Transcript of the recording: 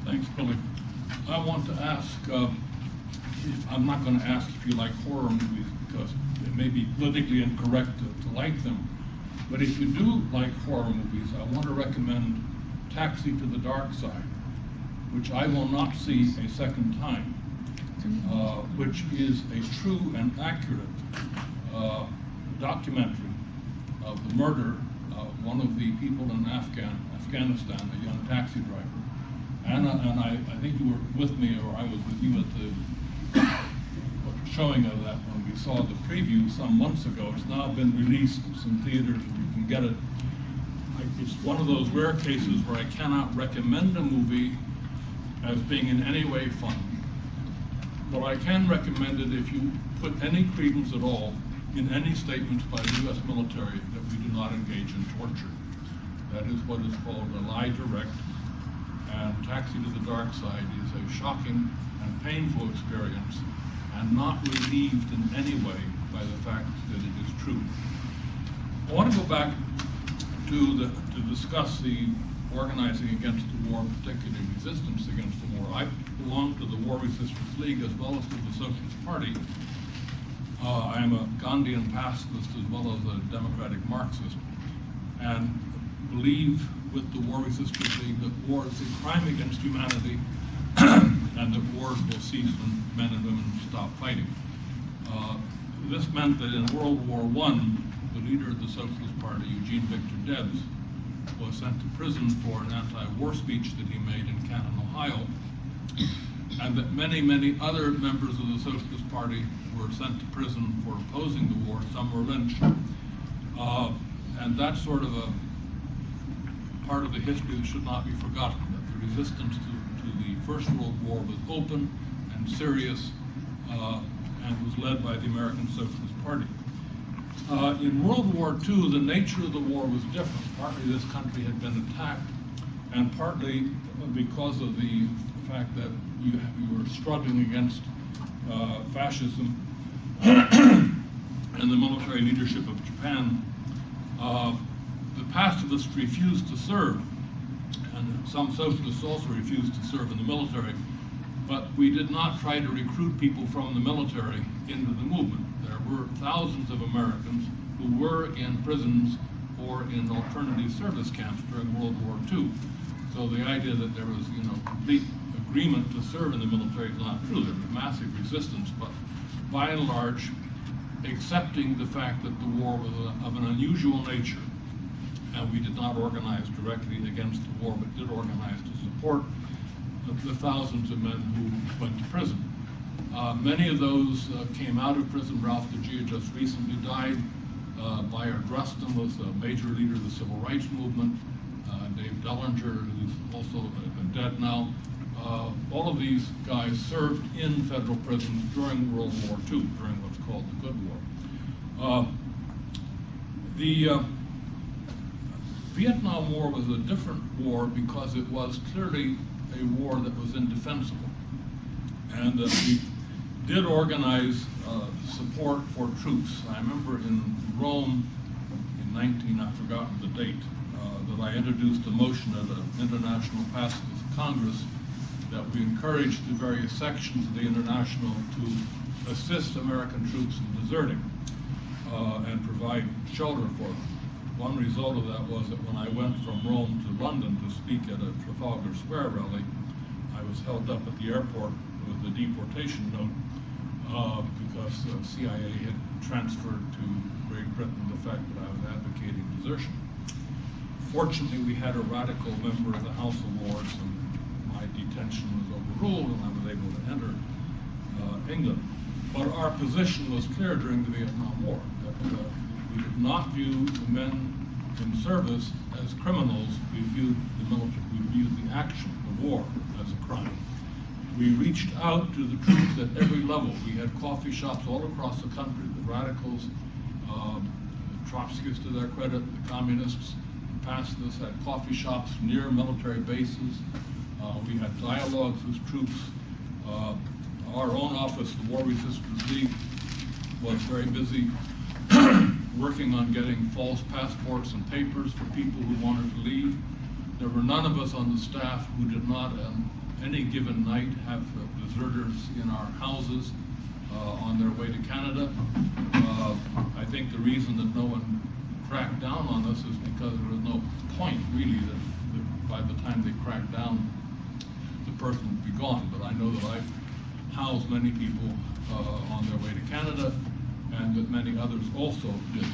Thanks, Billy. I want to ask, I'm not going to ask if you like horror movies because it may be politically incorrect to like them, but if you do like horror movies, I want to recommend Taxi to the Dark Side, which I will not see a second time, which is a true and accurate documentary of the murder of one of the people in Afghanistan, a young taxi driver. Anna and I think you were with me, or I was with you at the showing of that when we saw the preview some months ago. It's now been released in theaters, and you can get it. It's one of those rare cases where I cannot recommend a movie as being in any way fun, but I can recommend it if you put any credence at all in any statements by the U.S. military that we do not engage in torture. That is what is called a lie direct, and Taxi to the Dark Side is a shocking and painful experience, and not relieved in any way by the fact that it is true. I want to go back to discuss the organizing against the war, particularly resistance against the war. I belong to the War Resistance League as well as to the Socialist Party. I am a Gandhian pacifist as well as a democratic Marxist, and believe with the War Resistance League that war is a crime against humanity and that wars will cease when men and women stop fighting. This meant that in World War I, the leader of the Socialist Party, Eugene Victor Debs, was sent to prison for an anti-war speech that he made in Canton, Ohio, and that many, many other members of the Socialist Party were sent to prison for opposing the war. Some were lynched. And that's sort of a part of the history that should not be forgotten, that the resistance to the First World War was open and serious and was led by the American Socialist Party. In World War II, the nature of the war was different. Partly this country had been attacked, and partly because of the fact that you were struggling against fascism and the military leadership of Japan. The pacifists refused to serve, and some socialists also refused to serve in the military, but we did not try to recruit people from the military into the movement. There were thousands of Americans who were in prisons or in alternative service camps during World War II. So the idea that there was, complete agreement to serve in the military is not true. There was massive resistance, but by and large, accepting the fact that the war was of an unusual nature, and we did not organize directly against the war, but did organize to support the thousands of men who went to prison. Many of those came out of prison. Ralph DeGia just recently died. Bayard Rustin was a major leader of the civil rights movement. Dave Dellinger, who's also dead now. All of these guys served in federal prisons during World War II, during what's called the Good War. The Vietnam War was a different war because it was clearly a war that was indefensible. And we did organize support for troops. I remember in Rome in I've forgotten the date, that I introduced a motion at an International Pacifist Congress that we encouraged the various sections of the International to assist American troops in deserting and provide shelter for them. One result of that was that when I went from Rome to London to speak at a Trafalgar Square rally, I was held up at the airport with a deportation note because the CIA had transferred to Great Britain the fact that I was advocating desertion. Fortunately, we had a radical member of the House of Lords, and my detention was overruled, and I was able to enter England. But our position was clear during the Vietnam War, that we did not view the men in service as criminals. We viewed the military, we viewed the action, the war, as a crime. We reached out to the troops at every level. We had coffee shops all across the country. The radicals, the Trotskyists to their credit, the communists, the pacifists had coffee shops near military bases. We had dialogues with troops. Our own office, the War Resistance League, was very busy working on getting false passports and papers for people who wanted to leave. There were none of us on the staff who did not any given night have deserters in our houses on their way to Canada. I think the reason that no one cracked down on this is because there was no point really that by the time they cracked down, the person would be gone. But I know that I've housed many people on their way to Canada, and that many others also did.